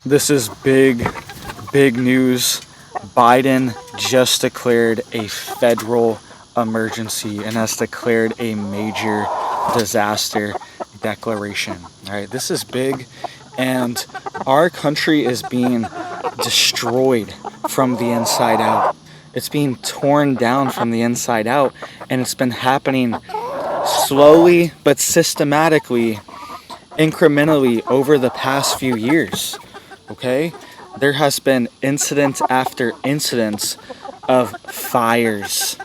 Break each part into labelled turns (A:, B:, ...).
A: This is big news. Biden just declared a federal emergency and has declared a major disaster declaration. All right, this is big, and our country is being destroyed from the inside out. It's being torn down from the inside out, and it's been happening slowly but systematically, incrementally over the past few years. Okay, there has been incident after incident of fires,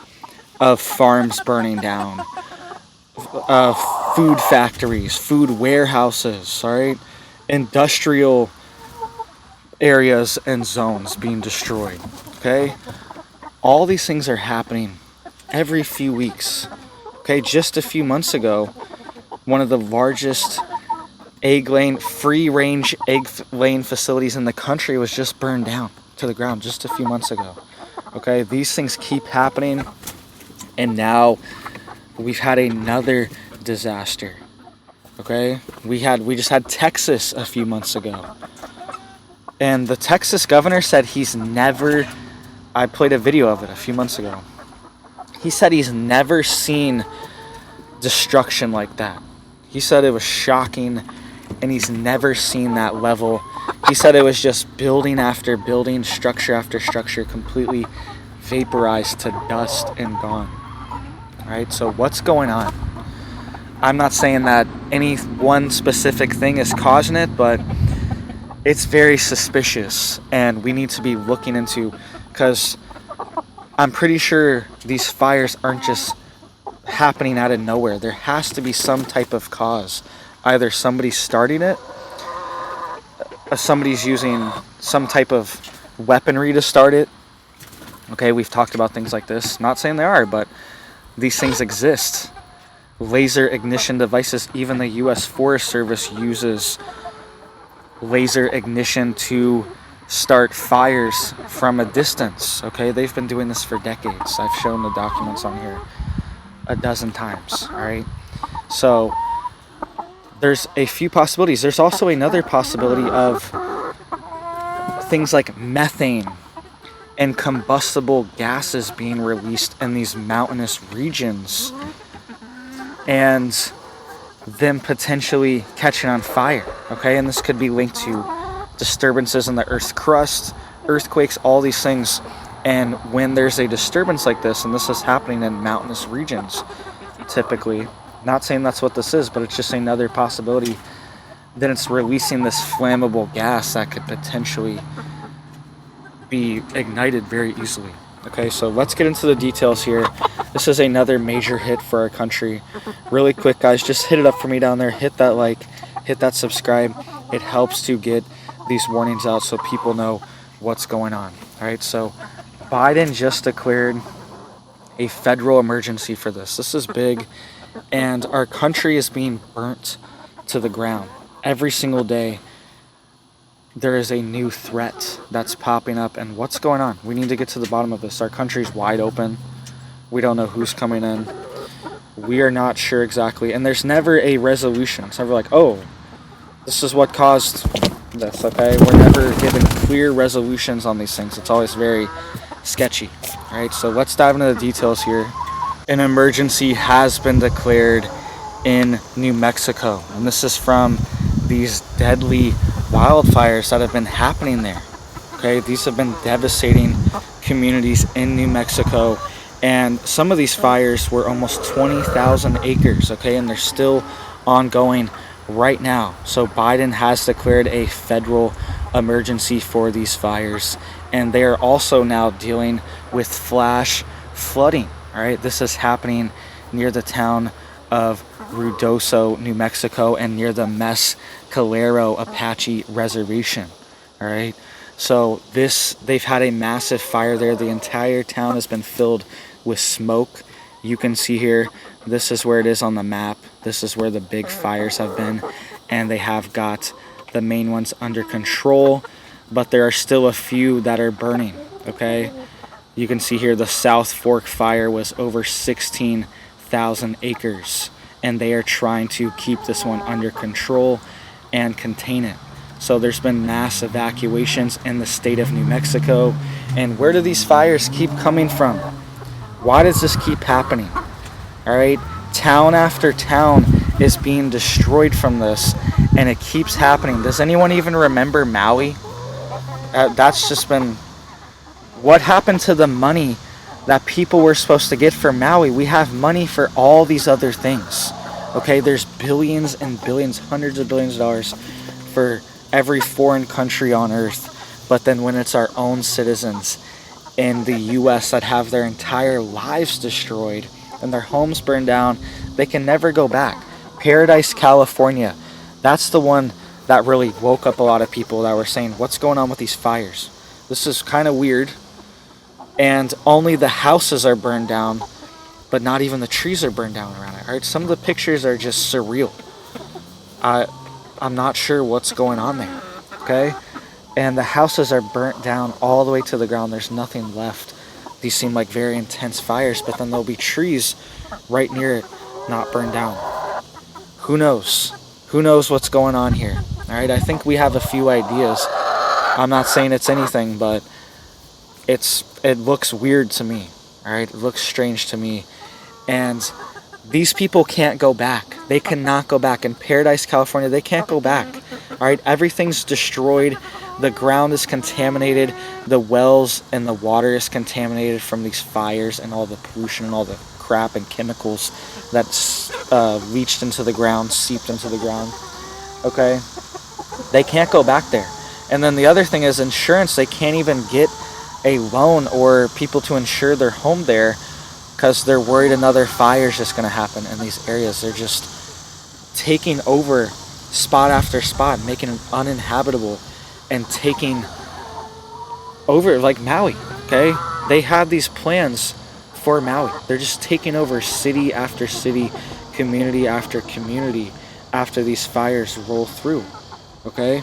A: of farms burning down, of food factories, food warehouses, all right, industrial areas and zones being destroyed. Okay, all these things are happening every few weeks. Okay, just a few months ago, one of the largest free range egg laying facilities in the country was just burned down to the ground just a few months ago. Okay, these things keep happening, and now we've had another disaster. Okay, we just had Texas a few months ago, and the Texas governor said I played a video of it a few months ago. He said he's never seen destruction like that. He said it was shocking, and he's never seen that level. He said it was just building after building, structure after structure, completely vaporized to dust and gone. All right, so what's going on? I'm not saying that any one specific thing is causing it, but it's very suspicious, and we need to be looking into, because I'm pretty sure these fires aren't just happening out of nowhere. There has to be some type of cause. Either somebody's starting it, somebody's using some type of weaponry to start it. Okay, we've talked about things like this. Not saying they are, but these things exist. Laser ignition devices, even the U.S. Forest Service uses laser ignition to start fires from a distance. Okay, they've been doing this for decades. I've shown the documents on here a dozen times. All right, so there's a few possibilities. There's also another possibility of things like methane and combustible gases being released in these mountainous regions, and them potentially catching on fire. Okay, and this could be linked to disturbances in the Earth's crust, earthquakes, all these things. And when there's a disturbance like this, and this is happening in mountainous regions, typically, not saying that's what this is, but it's just another possibility, then it's releasing this flammable gas that could potentially be ignited very easily. Okay, so let's get into the details here. This is another major hit for our country. Really quick, guys, just hit it up for me down there. Hit that like, hit that subscribe. It helps to get these warnings out so people know what's going on. All right, so Biden just declared a federal emergency for this. This is big, and our country is being burnt to the ground. Every single day, there is a new threat that's popping up, and what's going on? We need to get to the bottom of this. Our country's wide open. We don't know who's coming in. We are not sure exactly, and there's never a resolution. It's never like, oh, this is what caused this, okay? We're never given clear resolutions on these things. It's always very sketchy. All right, so let's dive into the details here. An emergency has been declared in New Mexico, and this is from these deadly wildfires that have been happening there. Okay, these have been devastating communities in New Mexico, and some of these fires were almost 20,000 acres. Okay, and they're still ongoing right now. So Biden has declared a federal emergency for these fires, and they are also now dealing with flash flooding. All right, this is happening near the town of Ruidoso, New Mexico, and near the Mescalero Apache Reservation. All right, so they've had a massive fire there. The entire town has been filled with smoke. You can see here, this is where it is on the map. This is where the big fires have been, and they have got the main ones under control, but there are still a few that are burning. Okay, you can see here the South Fork fire was over 16,000 acres, and they are trying to keep this one under control and contain it. So there's been mass evacuations in the state of New Mexico. And where do these fires keep coming from? Why does this keep happening? All right, town after town is being destroyed from this, and it keeps happening. Does anyone even remember Maui? That's just been... What happened to the money that people were supposed to get for Maui? We have money for all these other things. Okay, there's billions and billions, hundreds of billions of dollars for every foreign country on earth. But then when it's our own citizens in the US that have their entire lives destroyed and their homes burned down, they can never go back. Paradise, California, that's the one that really woke up a lot of people that were saying, what's going on with these fires? This is kind of weird. And only the houses are burned down, but not even the trees are burned down around it. All right, some of the pictures are just surreal. I'm not sure what's going on there. Okay, and the houses are burnt down all the way to the ground. There's nothing left. These seem like very intense fires, but then there'll be trees right near it, not burned down. Who knows? Who knows what's going on here? All right, I think we have a few ideas. I'm not saying it's anything, but it looks weird to me. All right, it looks strange to me. And these people can't go back. They cannot go back. In Paradise, California, they can't go back. All right, everything's destroyed. The ground is contaminated. The wells and the water is contaminated from these fires and all the pollution and all the crap and chemicals that's leached into the ground, seeped into the ground. Okay, they can't go back there. And then the other thing is insurance. They can't even get a loan or people to insure their home there because they're worried another fire is just going to happen in these areas. They're just taking over spot after spot, making it uninhabitable and taking over like Maui. Okay, they had these plans for Maui. They're just taking over city after city, community after community after these fires roll through. Okay,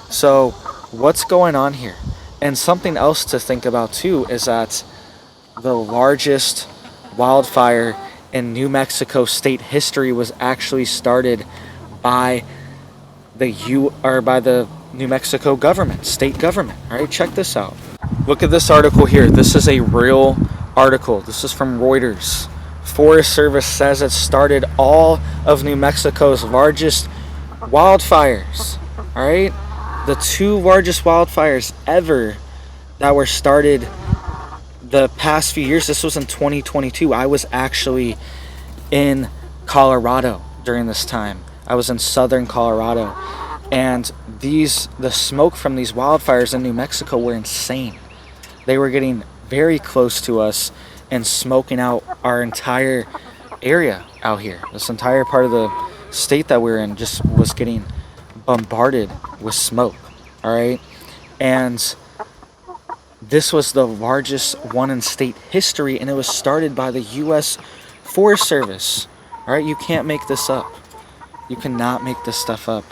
A: so what's going on here? And something else to think about too is that the largest wildfire in New Mexico state history was actually started by the New Mexico government, state government. All right, check this out. Look at this article here. This is a real article. This is from Reuters. Forest Service says it started all of New Mexico's largest wildfires. All right, the two largest wildfires ever that were started the past few years. This was in 2022. I was actually in Colorado during this time. I was in southern Colorado, and the smoke from these wildfires in New Mexico were insane. They were getting very close to us and smoking out our entire area out here. This entire part of the state that we're in just was getting bombarded with smoke. All right, and this was the largest one in state history, and it was started by the U.S. Forest Service. All right, you can't make this up. You cannot make this stuff up.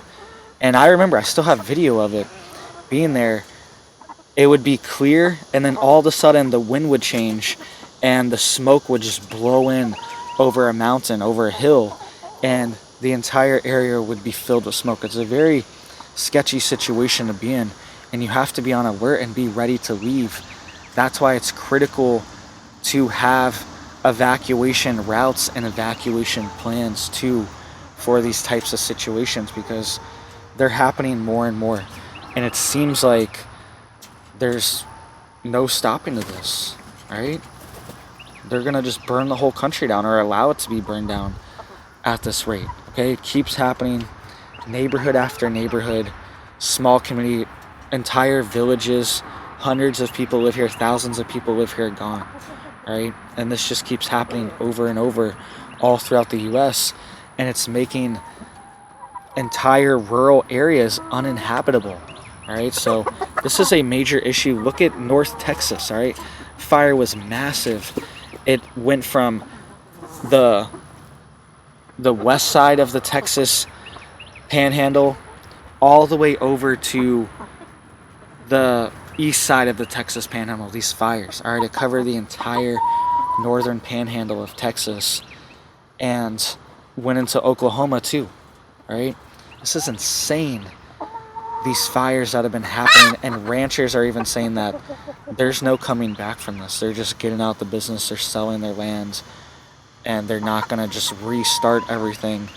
A: And I remember, I still have video of it being there. It would be clear, and then all of a sudden the wind would change, and the smoke would just blow in over a mountain, over a hill, and the entire area would be filled with smoke. It's a very sketchy situation to be in, and you have to be on alert and be ready to leave. That's why it's critical to have evacuation routes and evacuation plans too for these types of situations, because they're happening more and more, and it seems like there's no stopping to this. Right? They're gonna just burn the whole country down, or allow it to be burned down at this rate. Okay, it keeps happening, neighborhood after neighborhood, small community, entire villages, hundreds of people live here, thousands of people live here, gone. Right? And this just keeps happening over and over all throughout the US, and it's making entire rural areas uninhabitable. All right, so this is a major issue. Look at North Texas. All right, fire was massive. It went from the west side of the Texas panhandle all the way over to the east side of the Texas panhandle. These fires, all right, it covered the entire northern panhandle of Texas and went into Oklahoma too. All right, this is insane. these fires that have been happening, and ranchers are even saying that there's no coming back from this. They're just getting out the business, they're selling their land, and they're not going to just restart everything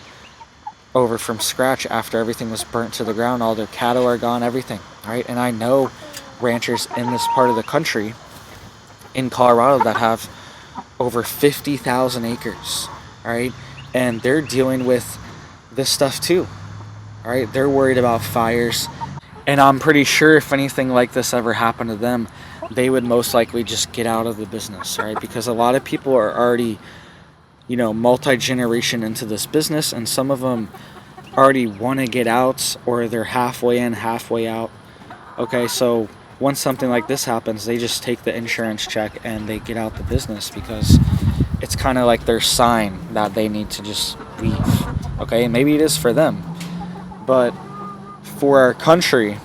A: over from scratch after everything was burnt to the ground. All their cattle are gone, everything, right? And I know ranchers in this part of the country in Colorado that have over 50,000 acres, right? And they're dealing with this stuff too, right? They're worried about fires, and I'm pretty sure if anything like this ever happened to them, they would most likely just get out of the business, right? Because a lot of people are already, multi-generation into this business, and some of them already want to get out, or they're halfway in, halfway out. Okay, so once something like this happens, they just take the insurance check and they get out the business, because it's kind of like their sign that they need to just leave. Okay, maybe it is for them, but for our country,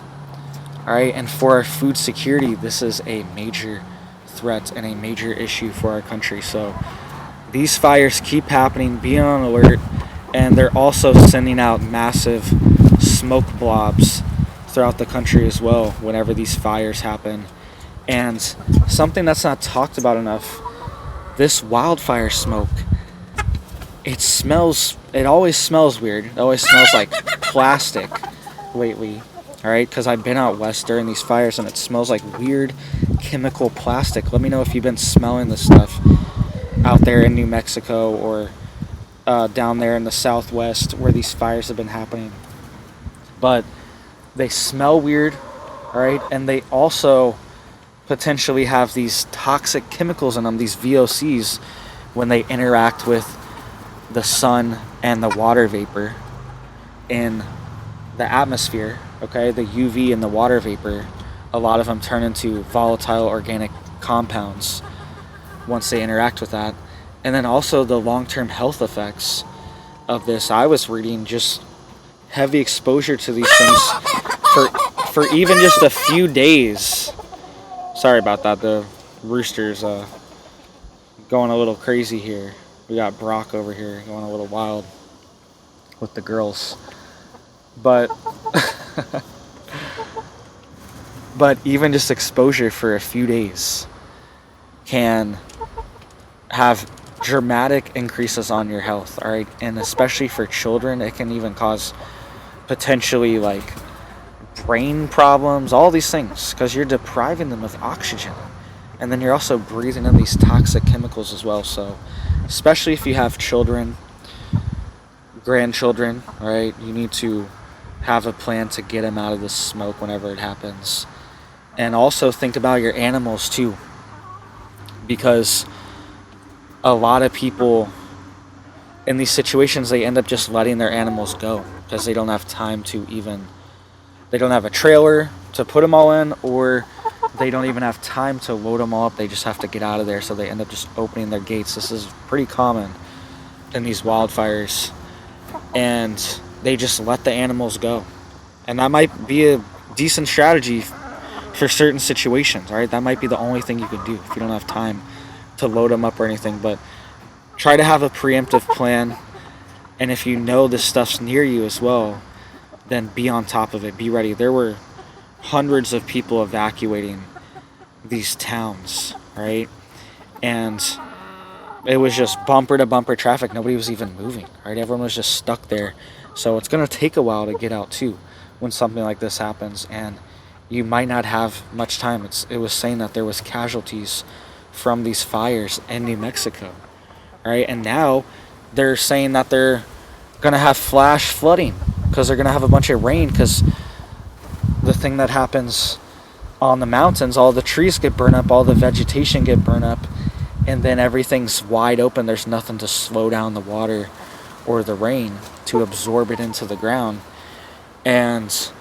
A: all right, and for our food security, this is a major threat and a major issue for our country. So these fires keep happening, be on alert, and they're also sending out massive smoke blobs throughout the country as well whenever these fires happen. And something that's not talked about enough, this wildfire smoke, it always smells weird. It always smells like plastic lately, all right? Because I've been out west during these fires, and it smells like weird chemical plastic. Let me know if you've been smelling this stuff out there in New Mexico, or down there in the southwest where these fires have been happening. But they smell weird, all right? And they also potentially have these toxic chemicals in them, these VOCs, when they interact with the sun and the water vapor in the atmosphere, okay? The UV and the water vapor, a lot of them turn into volatile organic compounds once they interact with that. And then also the long-term health effects of this. I was reading just heavy exposure to these things for even just a few days. Sorry about that, the rooster's going a little crazy here. We got Brock over here going a little wild with the girls. But but even just exposure for a few days can have dramatic increases on your health, all right? And especially for children, it can even cause potentially like brain problems, all these things, because you're depriving them of oxygen, and then you're also breathing in these toxic chemicals as well. So especially if you have children, grandchildren, right, you need to have a plan to get them out of the smoke whenever it happens. And also think about your animals too, because a lot of people in these situations, they end up just letting their animals go because they don't have time to they don't have a trailer to put them all in, or they don't even have time to load them all up. They just have to get out of there, so they end up just opening their gates. This is pretty common in these wildfires, and they just let the animals go. And that might be a decent strategy for certain situations, all right? That might be the only thing you can do if you don't have time to load them up or anything. But try to have a preemptive plan, and if you know this stuff's near you as well, then be on top of it, be ready. There were hundreds of people evacuating these towns, right? And it was just bumper to bumper traffic. Nobody was even moving, right? Everyone was just stuck there. So it's going to take a while to get out too when something like this happens, and you might not have much time. It was saying that there was casualties from these fires in New Mexico, right? And now they're saying that they're going to have flash flooding because they're going to have a bunch of rain, because the thing that happens on the mountains, all the trees get burned up, all the vegetation get burned up, and then everything's wide open. There's nothing to slow down the water or the rain to absorb it into the ground. And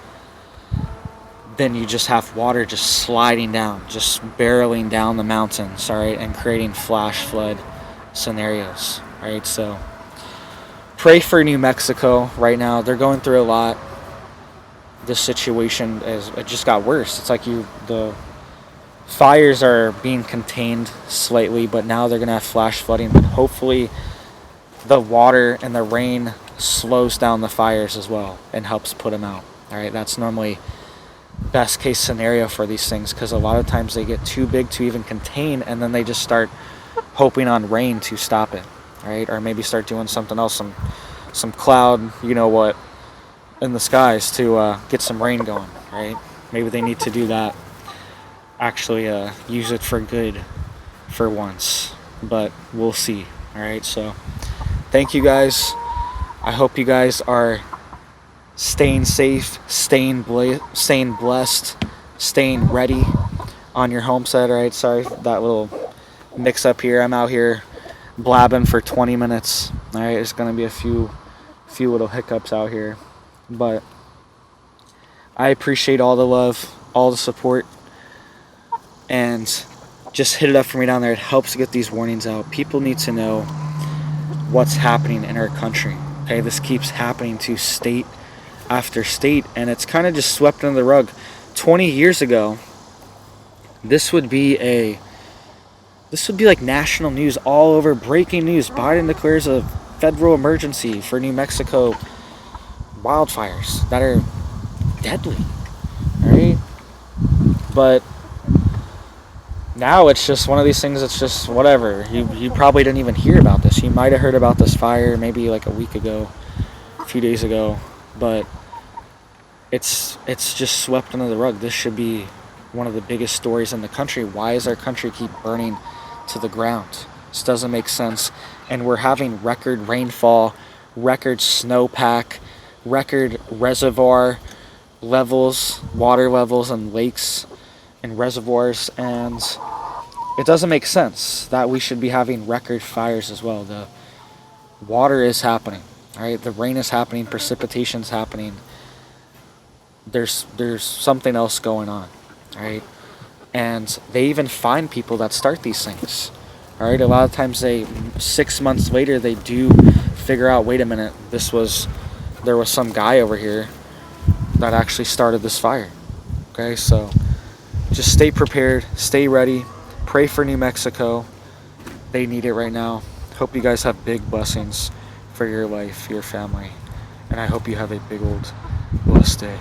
A: then you just have water just sliding down, just barreling down the mountains, all right, and creating flash flood scenarios, right? So pray for New Mexico right now. They're going through a lot. This situation it just got worse. It's like the fires are being contained slightly, but now they're going to have flash flooding. But hopefully the water and the rain slows down the fires as well and helps put them out. All right, that's normally best case scenario for these things, because a lot of times they get too big to even contain, and then they just start hoping on rain to stop it, right? Or maybe start doing something else, some cloud, you know what, in the skies to get some rain going, right? Maybe they need to do that, actually use it for good for once, but we'll see. All right, so thank you guys. I hope you guys are staying safe, staying blessed, staying ready on your homestead. All right, sorry for that little mix up here. I'm out here blabbing for 20 minutes. All right, there's gonna be a few little hiccups out here, but I appreciate all the love, all the support, and just hit it up for me down there. It helps to get these warnings out. People need to know what's happening in our country. Okay, this keeps happening to state after state, and it's kind of just swept under the rug. 20 years ago, this would be like national news, all over, breaking news. Biden declares a federal emergency for New Mexico wildfires that are deadly, right? But now it's just one of these things. It's just whatever. You probably didn't even hear about this. You might have heard about this fire maybe like a week ago, a few days ago, but it's just swept under the rug. This should be one of the biggest stories in the country. Why does our country keep burning to the ground? This doesn't make sense. And we're having record rainfall, record snowpack, record reservoir levels, water levels in lakes and reservoirs, and it doesn't make sense that we should be having record fires as well. The water is happening, all right? The rain is happening, precipitation's happening. There's something else going on, all right? And they even find people that start these things, all right? A lot of times 6 months later, they do figure out, wait a minute, there was some guy over here that actually started this fire. Okay, so just stay prepared, stay ready, pray for New Mexico. They need it right now. Hope you guys have big blessings for your life, your family, and I hope you have a big old blessed day.